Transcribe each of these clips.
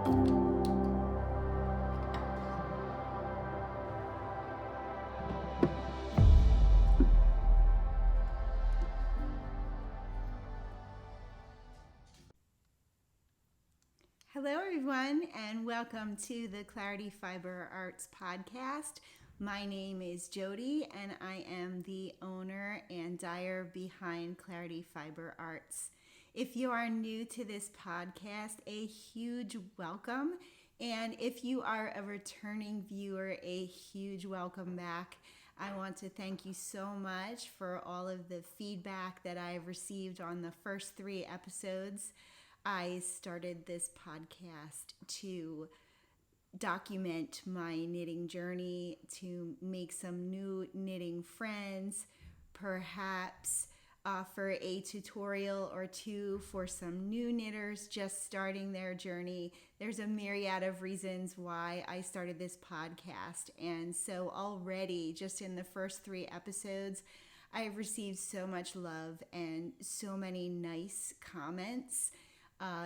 Hello, everyone, and welcome to the Clarity Fiber Arts podcast. My name is Jody, and I am the owner and dyer behind Clarity Fiber Arts. If you are new to this podcast, a huge welcome. And if you are a returning viewer, a huge welcome back. I want to thank you so much for all of the feedback that I've received on the first 3 episodes. I started this podcast to document my knitting journey, to make some new knitting friends, perhaps offer a tutorial or 2 for some new knitters just starting their journey. There's a myriad of reasons why I started this podcast. And so already, just in the first 3 episodes, I've received so much love and so many nice comments.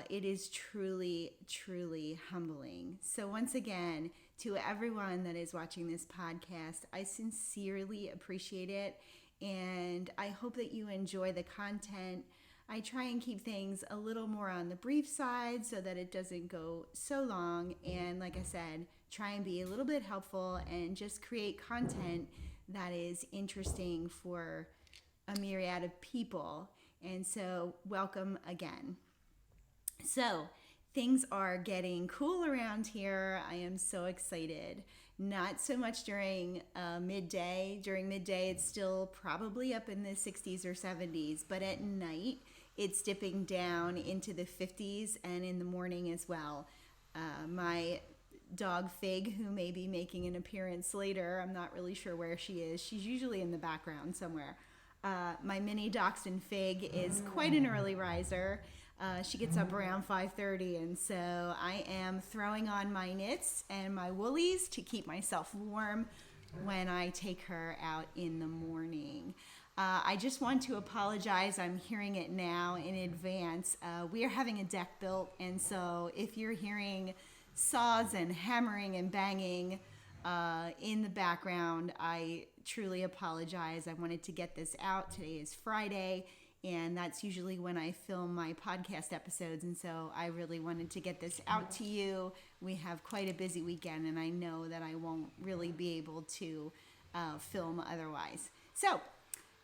It is truly, truly humbling. So once again, to everyone that is watching this podcast, I sincerely appreciate it, and I hope that you enjoy the content. I try and keep things a little more on the brief side so that it doesn't go so long, and like I said, try and be a little bit helpful and just create content that is interesting for a myriad of people. And so welcome again. So things are getting cool around here. I am so excited. Not so much during midday. During midday, it's still probably up in the 60s or 70s, but at night, it's dipping down into the 50s and in the morning as well. My dog Fig, who may be making an appearance later, I'm not really sure where she is. She's usually in the background somewhere. My mini dachshund Fig is quite an early riser. She gets up around 5:30, and so I am throwing on my knits and my woolies to keep myself warm when I take her out in the morning. I just want to apologize. I'm hearing it now in advance. We are having a deck built, and so if you're hearing saws and hammering and banging in the background, I truly apologize. I wanted to get this out. Today is Friday, and that's usually when I film my podcast episodes, and so I really wanted to get this out to you. We have quite a busy weekend, and I know that I won't really be able to film otherwise. So,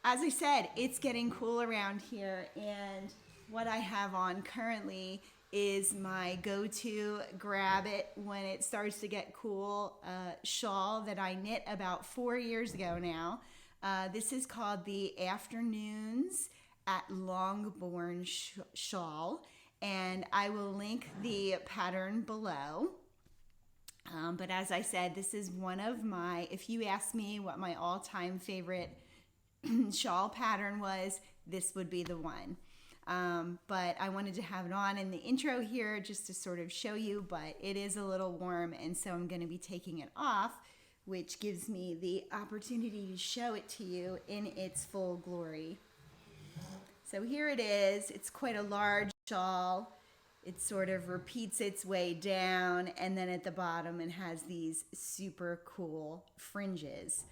as I said, it's getting cool around here, and what I have on currently is my go-to grab it when it starts to get cool shawl that I knit about 4 years ago now. This is called the Afternoons at Longbourn Shawl, and I will link the pattern below. But as I said, this is one of my, if you ask me what my all-time favorite shawl pattern was, this would be the one. But I wanted to have it on in the intro here just to sort of show you, but it is a little warm, and so I'm going to be taking it off, which gives me the opportunity to show it to you in its full glory. So here it is. It's quite a large shawl. It sort of repeats its way down, and then at the bottom it has these super cool fringes.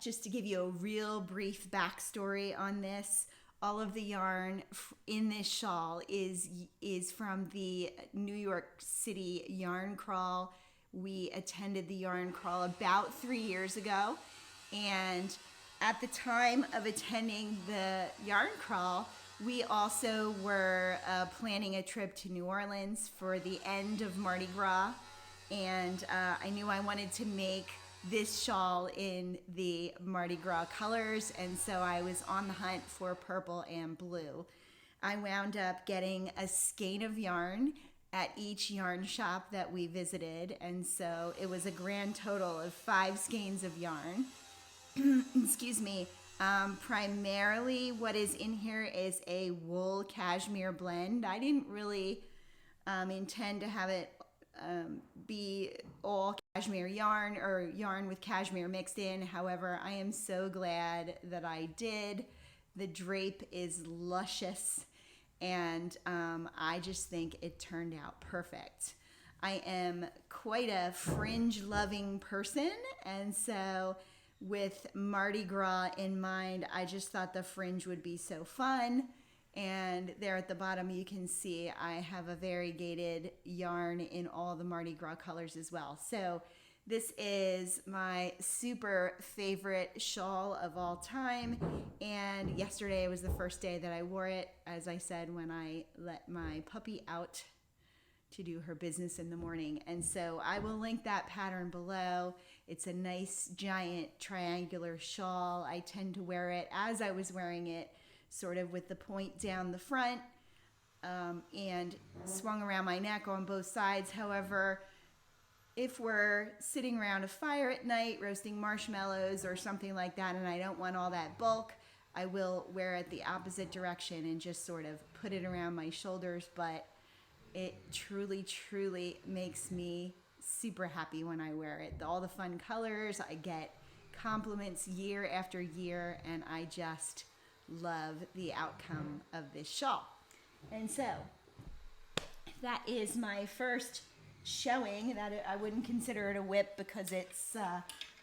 Just to give you a real brief backstory on this, all of the yarn in this shawl is from the New York City yarn crawl. We attended the yarn crawl about 3 years ago, and at the time of attending the yarn crawl, we also were planning a trip to New Orleans for the end of Mardi Gras, and I knew I wanted to make this shawl in the Mardi Gras colors, and so I was on the hunt for purple and blue. I wound up getting a skein of yarn at each yarn shop that we visited, and so it was a grand total of 5 skeins of yarn. Excuse me. Primarily what is in here is a wool cashmere blend. I didn't really intend to have it be all cashmere yarn or yarn with cashmere mixed in. However, I am so glad that I did. The drape is luscious, and I just think it turned out perfect. I am quite a fringe-loving person, and so with Mardi Gras in mind, I just thought the fringe would be so fun. And there at the bottom you can see I have a variegated yarn in all the Mardi Gras colors as well. So this is my super favorite shawl of all time, and yesterday was the first day that I wore it, as I said, when I let my puppy out to do her business in the morning. And so I will link that pattern below. It's a nice giant triangular shawl. I tend to wear it as I was wearing it, sort of with the point down the front and swung around my neck on both sides. However, if we're sitting around a fire at night roasting marshmallows or something like that and I don't want all that bulk, I will wear it the opposite direction and just sort of put it around my shoulders. But it truly makes me super happy when I wear it. All the fun colors, I get compliments year after year, and I just love the outcome of this shawl. And so that is my first showing. That I wouldn't consider it a whip because it's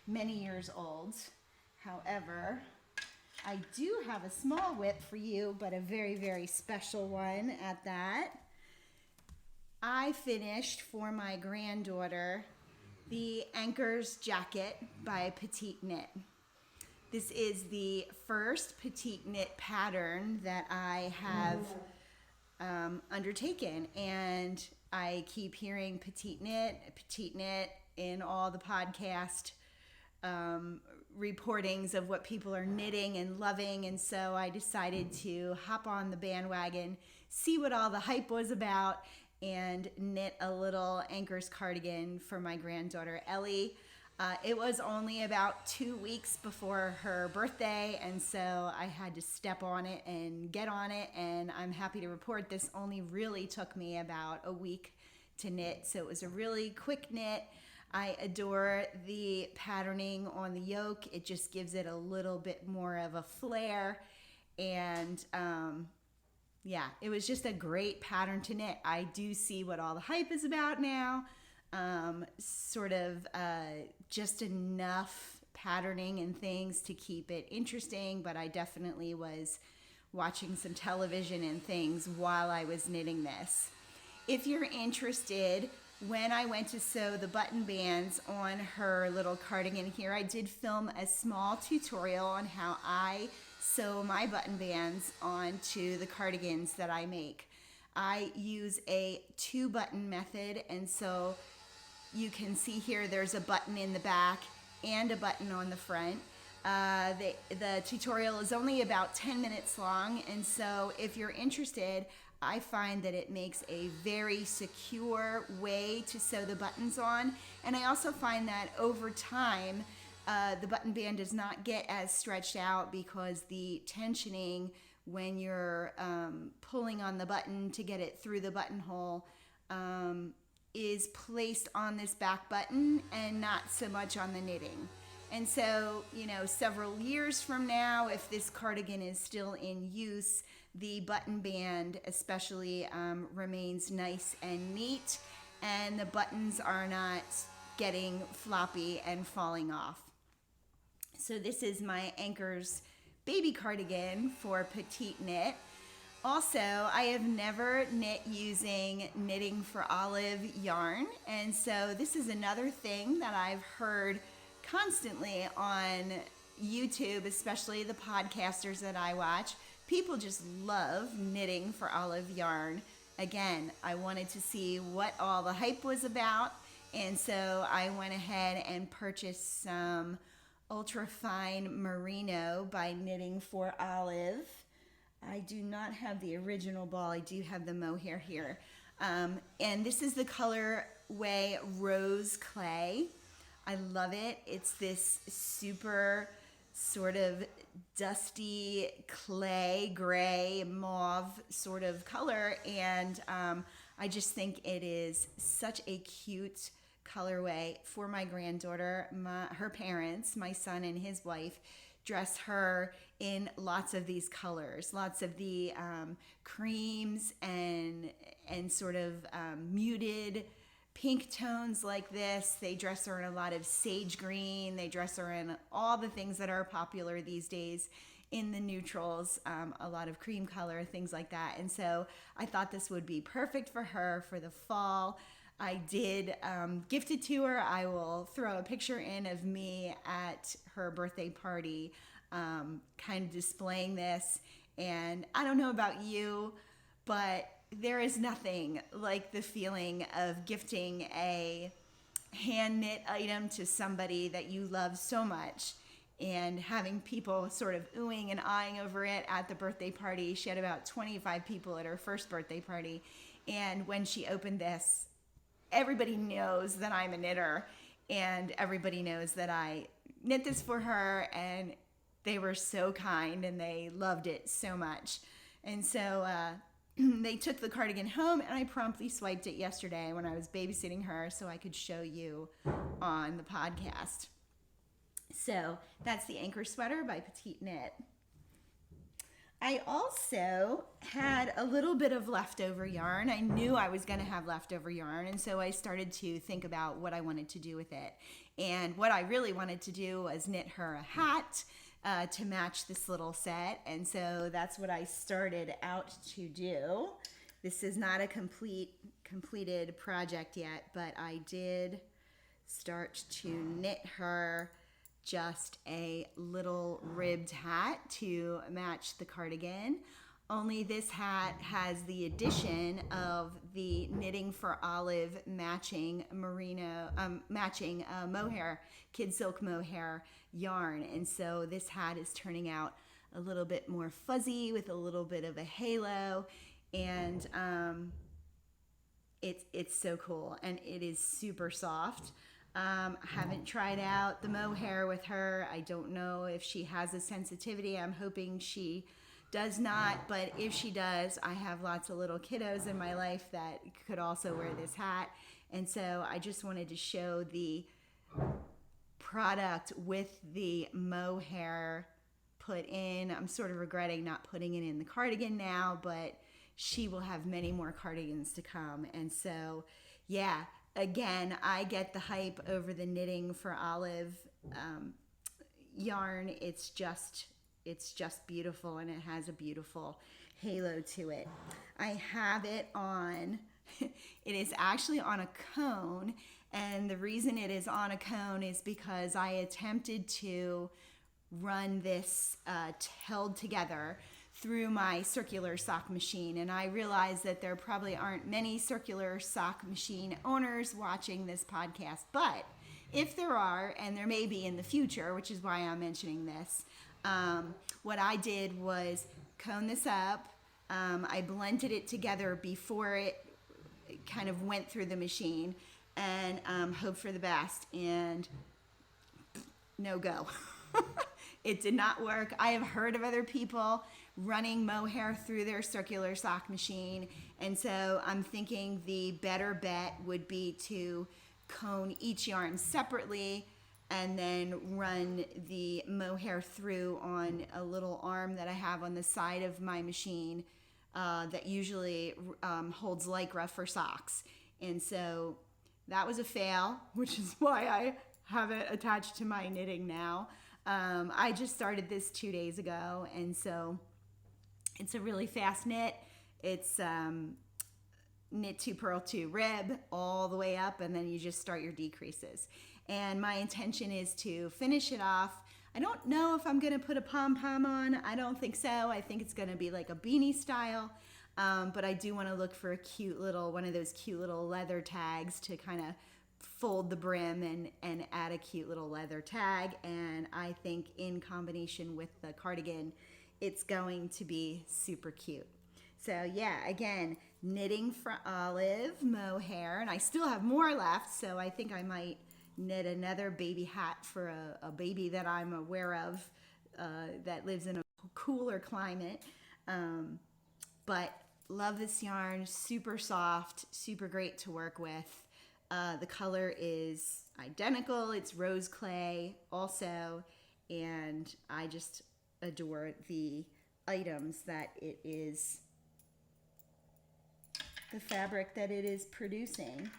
many years old. However, I do have a small whip for you, but a very special one at that. I finished for my granddaughter the Anchor's jacket by Petit Knit. This is the first Petit Knit pattern that I have undertaken, and I keep hearing Petit Knit in all the podcast reportings of what people are knitting and loving, and so I decided to hop on the bandwagon, see what all the hype was about, and knit a little Anchor's cardigan for my granddaughter Ellie. It was only about 2 weeks before her birthday, and so I had to step on it and get on it, and I'm happy to report this only really took me about a week to knit, so it was a really quick knit. I adore the patterning on the yoke. It just gives it a little bit more of a flair, and yeah, it was just a great pattern to knit. I do see what all the hype is about now. Just enough patterning and things to keep it interesting, but I definitely was watching some television and things while I was knitting this. If you're interested, when I went to sew the button bands on her little cardigan here, I did film a small tutorial on how I sew my button bands onto the cardigans that I make. I use a 2-button method, and so you can see here there's a button in the back and a button on the front. The tutorial is only about 10 minutes long, and so if you're interested, I find that it makes a very secure way to sew the buttons on, and I also find that over time the button band does not get as stretched out because the tensioning when you're pulling on the button to get it through the buttonhole is placed on this back button and not so much on the knitting. And so, several years from now, if this cardigan is still in use, the button band especially remains nice and neat, and the buttons are not getting floppy and falling off. So this is my Anchor's baby cardigan for Petit Knit. Also, I have never knit using Knitting for Olive yarn, and so this is another thing that I've heard constantly on YouTube, especially the podcasters that I watch. People just love Knitting for Olive yarn. Again, I wanted to see what all the hype was about, and so I went ahead and purchased some ultra fine merino by Knitting for Olive. I do not have the original ball. I do have the mohair here. And this is the colorway Rose Clay. I love it. It's this super sort of dusty clay, gray, mauve sort of color. And I just think it is such a cute colorway for my granddaughter. Her parents, my son and his wife, dress her in lots of these colors, lots of the creams and sort of muted pink tones like this. They dress her in a lot of sage green. They dress her in all the things that are popular these days in the neutrals, a lot of cream color, things like that. And so I thought this would be perfect for her for the fall. I did gift it to her. I will throw a picture in of me at her birthday party, kind of displaying this. And I don't know about you, but there is nothing like the feeling of gifting a hand knit item to somebody that you love so much and having people sort of oohing and eyeing over it at the birthday party. She had about 25 people at her first birthday party. And when she opened this, everybody knows that I'm a knitter, and everybody knows that I knit this for her, and they were so kind and they loved it so much. And so they took the cardigan home, and I promptly swiped it yesterday when I was babysitting her so I could show you on the podcast. So that's the Anchor Sweater by Petit Knit. I also had a little bit of leftover yarn. I knew I was going to have leftover yarn, and so I started to think about what I wanted to do with it. And what I really wanted to do was knit her a hat to match this little set, and so that's what I started out to do. This is not a completed project yet, but I did start to knit her just a little ribbed hat to match the cardigan. Only this hat has the addition of the Knitting for Olive matching merino, matching mohair, kid silk mohair yarn. And so this hat is turning out a little bit more fuzzy with a little bit of a halo, and it's so cool, and it is super soft. I haven't tried out the mohair with her. I don't know if she has a sensitivity. I'm hoping she does not, but if she does, I have lots of little kiddos in my life that could also wear this hat. And so I just wanted to show the product with the mohair put in. I'm sort of regretting not putting it in the cardigan now, but she will have many more cardigans to come. And so, yeah, again, I get the hype over the Knitting for Olive yarn. It's just beautiful, and it has a beautiful halo to it. I have it on, it is actually on a cone, and the reason it is on a cone is because I attempted to run this held together through my circular sock machine, and I realize that there probably aren't many circular sock machine owners watching this podcast, but if there are, and there may be in the future, which is why I'm mentioning this, what I did was cone this up. I blended it together before it kind of went through the machine, and hope for the best, and no go. It did not work. I have heard of other people running mohair through their circular sock machine, and so I'm thinking the better bet would be to cone each yarn separately and then run the mohair through on a little arm that I have on the side of my machine that usually holds Lycra for socks. And so that was a fail, which is why I have it attached to my knitting now. I just started this 2 days ago, and so it's a really fast knit. It's knit 2, purl 2, rib all the way up, and then you just start your decreases. And my intention is to finish it off. I don't know if I'm going to put a pom-pom on. I don't think so. I think it's going to be like a beanie style, but I do want to look for a cute little, one of those cute little leather tags to kind of fold the brim and add a cute little leather tag. And I think in combination with the cardigan, it's going to be super cute. So yeah, again, Knitting for Olive mohair, and I still have more left, so I think I might knit another baby hat for a baby that I'm aware of that lives in a cooler climate. But love this yarn, super soft, super great to work with. The color is identical. It's rose clay also, and I just adore the items that it is, the fabric that it is producing.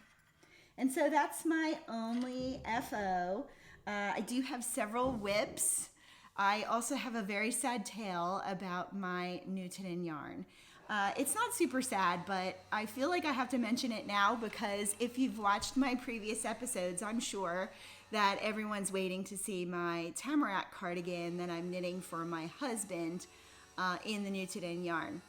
And so that's my only FO. I do have several whips. I also have a very sad tale about my Newton yarn. It's not super sad, but I feel like I have to mention it now because if you've watched my previous episodes, I'm sure that everyone's waiting to see my Tamarack cardigan that I'm knitting for my husband in the Newton yarn.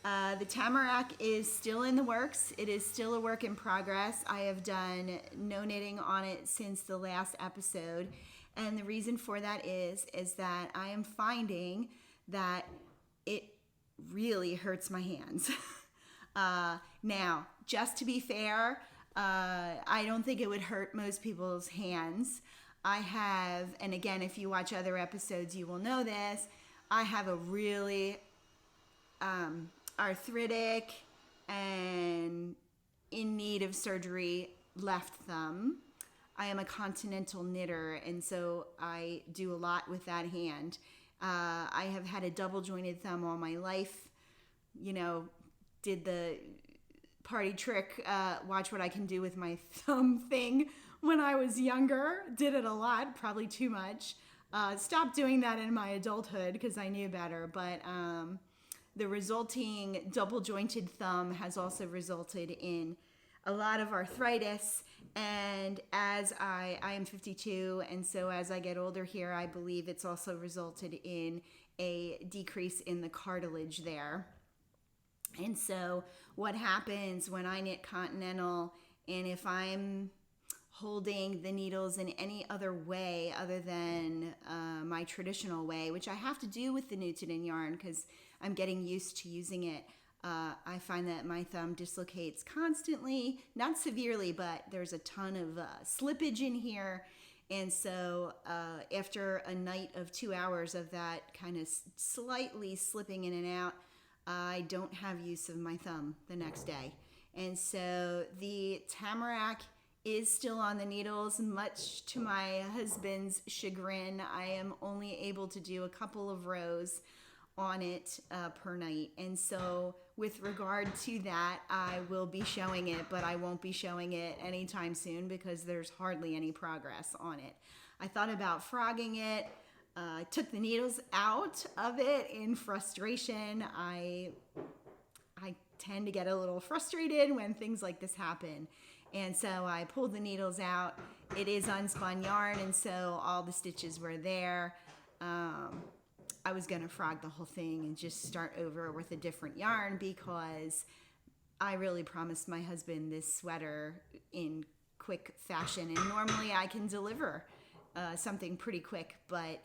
The Tamarack is still in the works. It is still a work in progress. I have done no knitting on it since the last episode. And the reason for that is that I am finding that it really hurts my hands. Now, just to be fair, I don't think it would hurt most people's hands. I have, and again, if you watch other episodes, you will know this, I have a really arthritic and in need of surgery left thumb. I am a continental knitter, and so I do a lot with that hand. I have had a double jointed thumb all my life. You know, did the party trick, watch what I can do with my thumb thing when I was younger. Did it a lot, probably too much. Stopped doing that in my adulthood because I knew better, but the resulting double jointed thumb has also resulted in a lot of arthritis. And as I am 52, and so as I get older here, I believe it's also resulted in a decrease in the cartilage there. And so what happens when I knit continental, and if I'm holding the needles in any other way other than my traditional way, which I have to do with the Newton yarn because I'm getting used to using it, I find that my thumb dislocates constantly, not severely, but there's a ton of slippage in here. And so after a night of 2 hours of that kind of slightly slipping in and out, I don't have use of my thumb the next day. And so the Tamarack is still on the needles, much to my husband's chagrin. I am only able to do a couple of rows on it per night. And so with regard to that, I will be showing it, but I won't be showing it anytime soon because there's hardly any progress on it. I thought about frogging it. I took the needles out of it in frustration. I tend to get a little frustrated when things like this happen. And so I pulled the needles out. It is unspun yarn, and so all the stitches were there. I was going to frog the whole thing and just start over with a different yarn because I really promised my husband this sweater in quick fashion. And normally I can deliver something pretty quick, but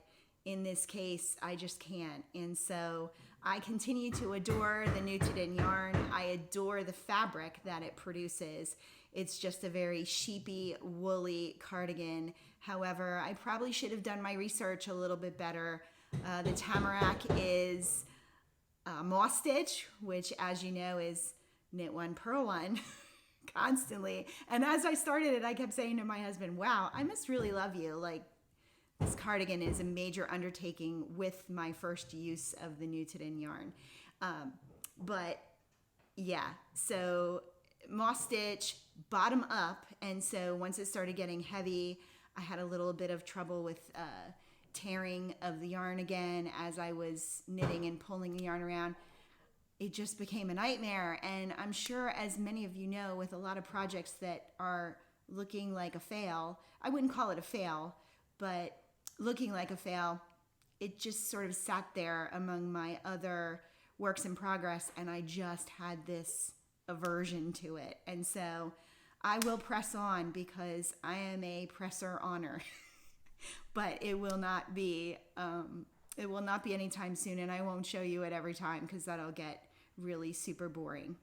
in this case, I just can't. And so I continue to adore the Newton yarn. I adore the fabric that it produces. It's just a very sheepy, woolly cardigan. However, I probably should have done my research a little bit better. The Tamarack is moss stitch, which, as you know, is knit one, purl one constantly. And as I started it, I kept saying to my husband, wow, I must really love you. Like, this cardigan is a major undertaking with my first use of the Newton yarn. But yeah, so moss stitch, bottom up. And so once it started getting heavy, I had a little bit of trouble with tearing of the yarn again as I was knitting and pulling the yarn around. It just became a nightmare. And I'm sure, as many of you know, with a lot of projects that are looking like a fail, I wouldn't call it a fail, but looking like a fail, it just sort of sat there among my other works in progress, and I just had this aversion to it. And so I will press on because I am a presser honor. But it will not be anytime soon, and I won't show you it every time because that'll get really super boring.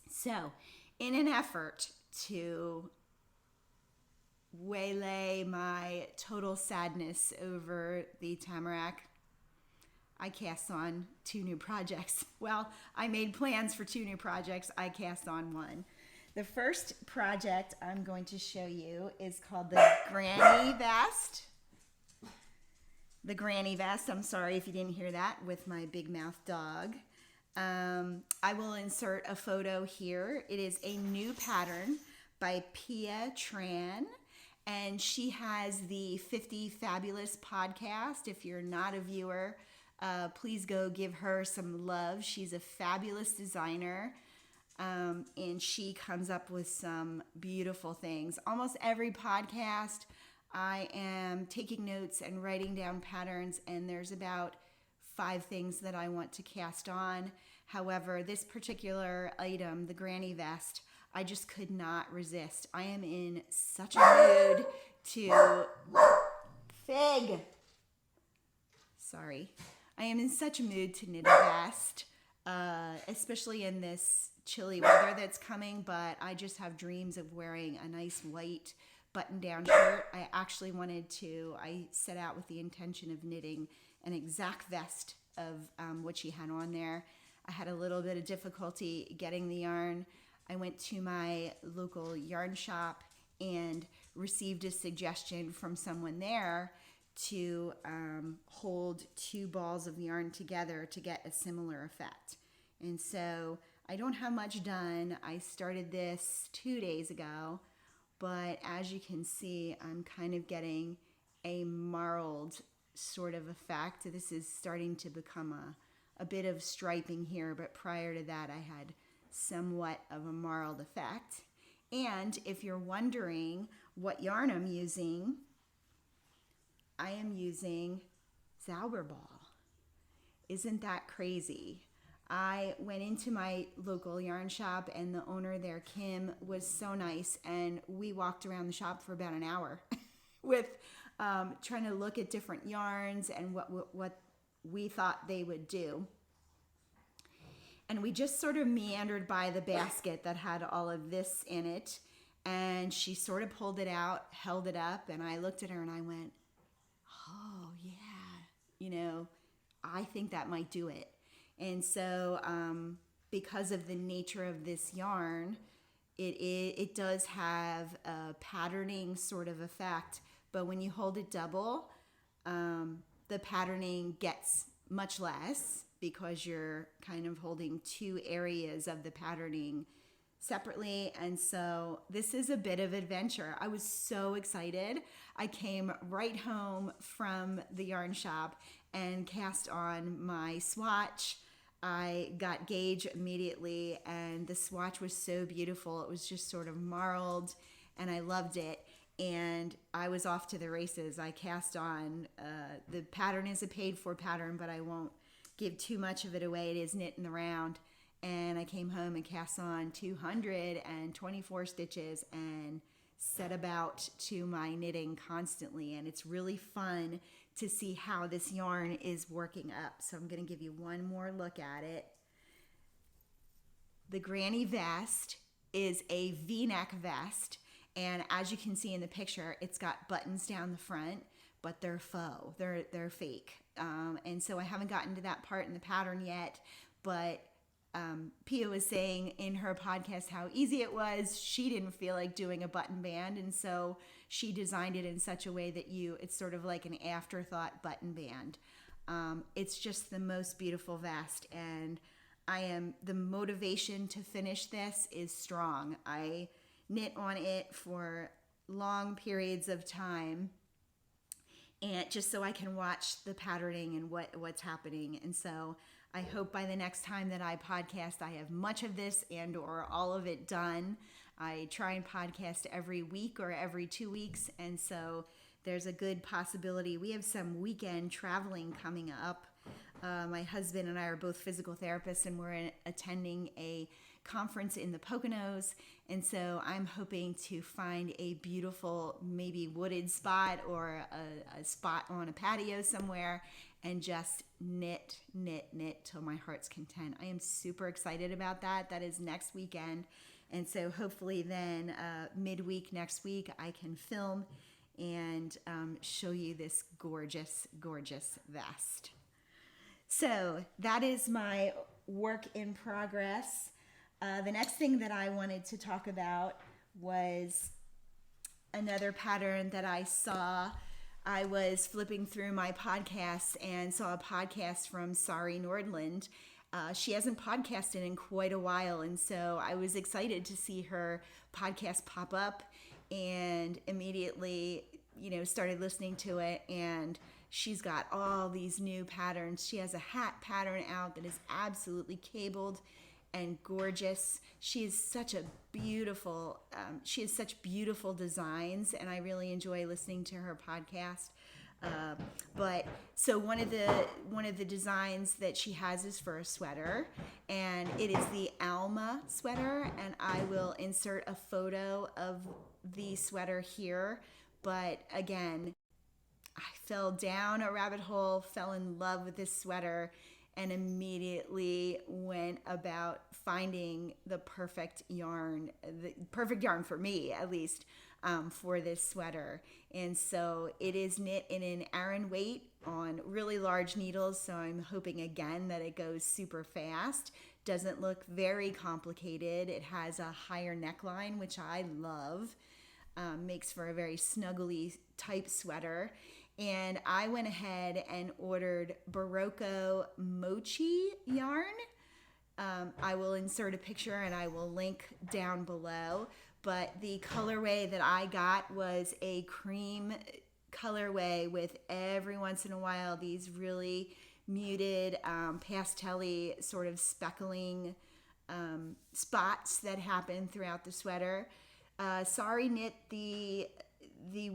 So, in an effort to waylay my total sadness over the Tamarack, I cast on 2 new projects. Well, I made plans for 2 new projects. I cast on one. The first project I'm going to show you is called the Granny Vest. The Granny Vest, I'm sorry if you didn't hear that with my big mouth dog. I will insert a photo here. It is a new pattern by Pia Tran. And she has the 50 Fabulous podcast. If you're not a viewer, please go give her some love. She's a fabulous designer. And she comes up with some beautiful things. Almost every podcast, I am taking notes and writing down patterns, and there's about 5 things that I want to cast on. However, this particular item, the granny vest, I just could not resist. I am in such a mood to... Fig! Sorry. I am in such a mood to knit a vest, especially in this chilly weather that's coming, but I just have dreams of wearing a nice white button-down shirt. I set out with the intention of knitting an exact vest of what she had on there. I had a little bit of difficulty getting the yarn. I went to my local yarn shop and received a suggestion from someone there to hold 2 balls of yarn together to get a similar effect. And so I don't have much done. I started this 2 days ago, but as you can see, I'm kind of getting a marled sort of effect. This is starting to become a bit of striping here, but prior to that I had somewhat of a marled effect. And if you're wondering what yarn I'm using, I am using Zauberball. Isn't that crazy? I went into my local yarn shop, and the owner there, Kim, was so nice, and we walked around the shop for about an hour with trying to look at different yarns and what we thought they would do. And we just sort of meandered by the basket that had all of this in it, and she sort of pulled it out, held it up, and I looked at her and I went, oh yeah, I think that might do it. And so because of the nature of this yarn, it does have a patterning sort of effect, but when you hold it double, the patterning gets much less because you're kind of holding 2 areas of the patterning separately. And so this is a bit of adventure. I was so excited. I came right home from the yarn shop and cast on my swatch. I got gauge immediately, and the swatch was so beautiful. It was just sort of marled, and I loved it. And I was off to the races. I cast on. The pattern is a paid-for pattern, but I won't give too much of it away. It is knit in the round. And I came home and cast on 224 stitches and set about to my knitting constantly. And it's really fun to see how this yarn is working up. So I'm going to give you one more look at it. The granny vest is a V-neck vest. And as you can see in the picture, it's got buttons down the front, but they're faux, they're fake. And so I haven't gotten to that part in the pattern yet, but Pia was saying in her podcast how easy it was. She didn't feel like doing a button band, and so she designed it in such a way that it's sort of like an afterthought button band. It's just the most beautiful vest, and the motivation to finish this is strong. I knit on it for long periods of time, and just so I can watch the patterning and what's happening. And so I hope by the next time that I podcast, I have much of this and or all of it done. I try and podcast every week or every 2 weeks, and so there's a good possibility. We have some weekend traveling coming up. My husband and I are both physical therapists, and we're attending a conference in the Poconos, and so I'm hoping to find a beautiful, maybe wooded spot or a spot on a patio somewhere and just knit till my heart's content. I am super excited about that. That is next weekend, and so hopefully then midweek next week I can film and show you this gorgeous, gorgeous vest. So that is my work in progress. The next thing that I wanted to talk about was another pattern that I saw. I was flipping through my podcasts and saw a podcast from Sari Nordland she hasn't podcasted in quite a while, and so I was excited to see her podcast pop up, and immediately, started listening to it. And she's got all these new patterns. She has a hat pattern out that is absolutely cabled and gorgeous. She has such beautiful designs, and I really enjoy listening to her podcast. But so one of the designs that she has is for a sweater, and it is the Alma sweater, and I will insert a photo of the sweater here. But again, I fell down a rabbit hole, fell in love with this sweater, and immediately went about finding the perfect yarn for me, at least, for this sweater. And so it is knit in an Aran weight on really large needles, so I'm hoping again that it goes super fast. Doesn't look very complicated. It has a higher neckline, which I love. Makes for a very snuggly type sweater. And I went ahead and ordered Berroco Mochi yarn. I will insert a picture and I will link down below. But the colorway that I got was a cream colorway with every once in a while these really muted pastel-y sort of speckling spots that happen throughout the sweater. Sari knit the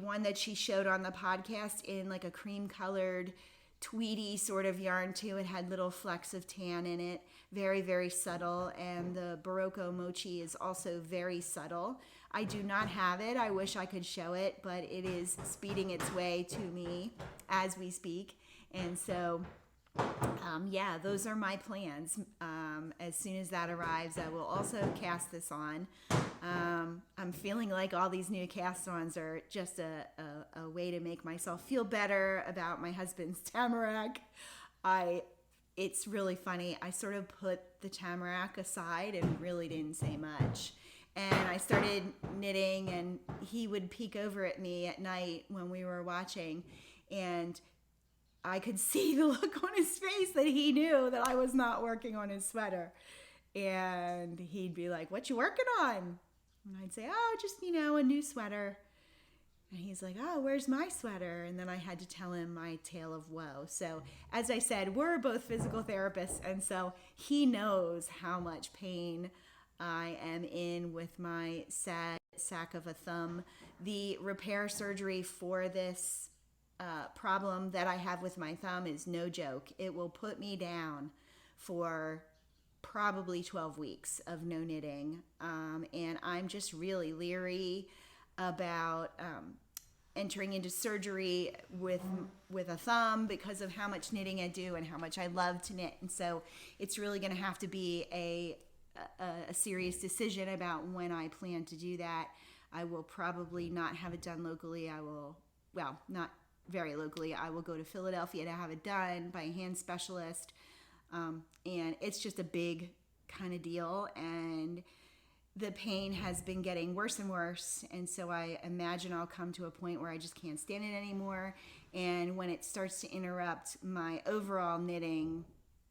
one that she showed on the podcast in like a cream colored tweedy sort of yarn too. It had little flecks of tan in it, very, very subtle. And the Berroco Mochi is also very subtle. I do not have it. I wish I could show it, but it is speeding its way to me as we speak. And so those are my plans. As soon as that arrives, I will also cast this on. I'm feeling like all these new cast-ons are just a way to make myself feel better about my husband's Tamarack. It's really funny. I sort of put the Tamarack aside and really didn't say much. And I started knitting, and he would peek over at me at night when we were watching, and I could see the look on his face that he knew that I was not working on his sweater. And he'd be like, "What you working on?" And I'd say, "Oh, just, a new sweater." And he's like, "Oh, where's my sweater?" And then I had to tell him my tale of woe. So as I said, we're both physical therapists, and so he knows how much pain I am in with my sad sack of a thumb. The repair surgery for this problem that I have with my thumb is no joke. It will put me down for probably 12 weeks of no knitting. And I'm just really leery about entering into surgery with a thumb because of how much knitting I do and how much I love to knit. And so it's really going to have to be a serious decision about when I plan to do that. I will probably not have it done locally. Not very locally. I will go to Philadelphia to have it done by a hand specialist. And it's just a big kind of deal. And the pain has been getting worse and worse. And so I imagine I'll come to a point where I just can't stand it anymore. And when it starts to interrupt my overall knitting,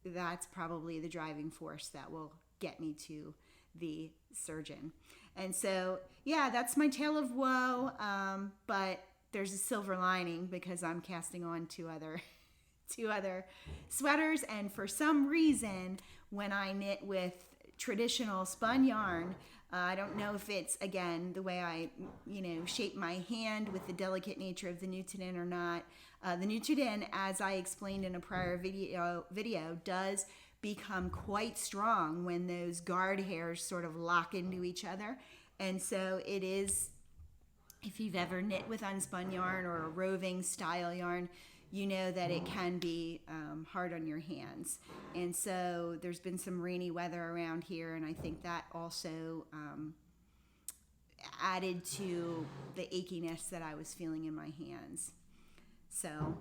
that's probably the driving force that will get me to the surgeon. And so, that's my tale of woe. But there's a silver lining because I'm casting on two other sweaters. And for some reason, when I knit with traditional spun yarn, I don't know if it's, again, the way I, shape my hand with the delicate nature of the Newton or not. The Newton, as I explained in a prior video, does become quite strong when those guard hairs sort of lock into each other. And so it is, if you've ever knit with unspun yarn or a roving style yarn, you know that it can be hard on your hands. And so there's been some rainy weather around here, and I think that also added to the achiness that I was feeling in my hands. So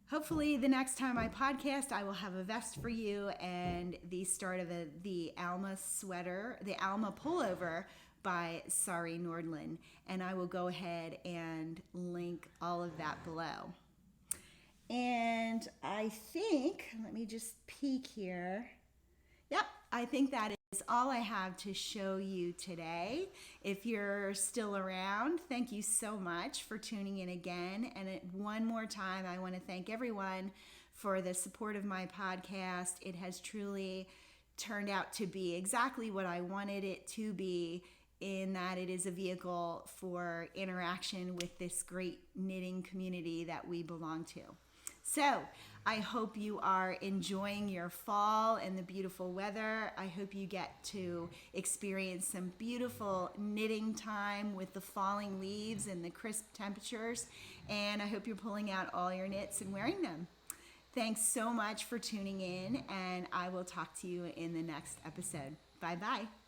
hopefully the next time I podcast, I will have a vest for you and the start of the Alma sweater, the Alma pullover by Sari Nordlund. And I will go ahead and link all of that below. And I think, let me just peek here. Yep, I think that is all I have to show you today. If you're still around, thank you so much for tuning in again. And one more time, I want to thank everyone for the support of my podcast. It has truly turned out to be exactly what I wanted it to be, in that it is a vehicle for interaction with this great knitting community that we belong to. So I hope you are enjoying your fall and the beautiful weather. I hope you get to experience some beautiful knitting time with the falling leaves and the crisp temperatures. And I hope you're pulling out all your knits and wearing them. Thanks so much for tuning in, and I will talk to you in the next episode. Bye-bye.